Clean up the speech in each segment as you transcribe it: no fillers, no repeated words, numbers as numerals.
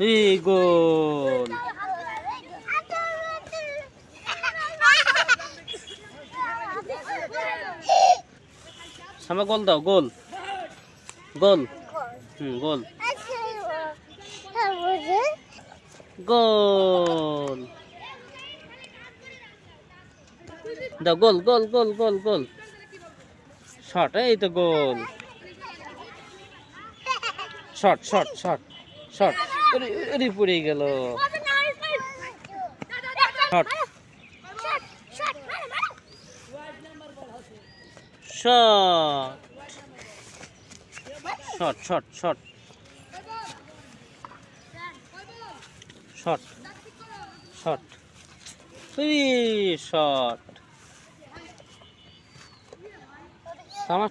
এই গোল। সামা গোল দাও, গোল গোল। গোল গোল দাও, গোল গোল গোল গোল গোল। শট, এই তো গোল। শট শট শট শট, ওরে পড়ে গেল। Shot shot shot shot shot shot shot, shot সামা।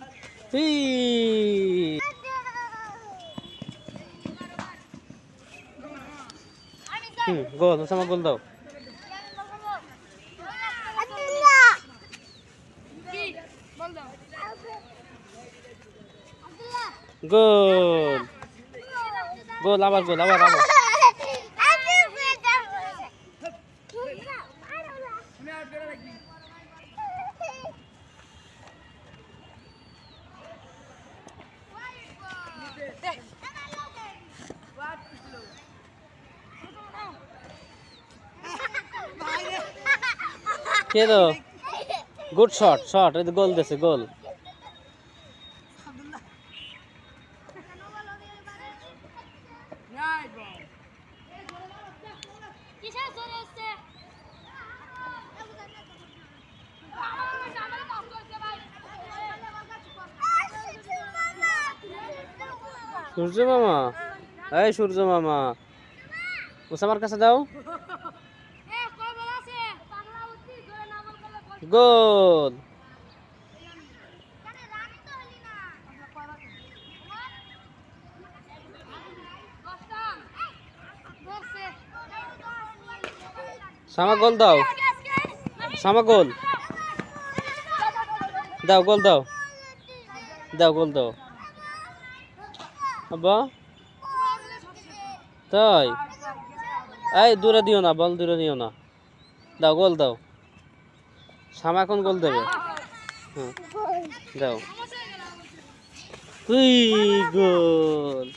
গোল, সামা গোল দাও। গোল গোল, আবার গোল, আবার আবার। কে তো গুড শট, শট, এই তো গোল দিয়েছে, গোল। সূর্য মামা, এই সূর্য মামা, ওসামার কাছে দাও। গোল সামা, গোল দাও। সামা গোল দাও, গোল দাও, দাও গোল দাও। আব্বা তাই, এই দূরে দিও না, বল দূরে দিও না। দাও, গোল দাও। সামা এখন গোল দেবে। দাও, গোল।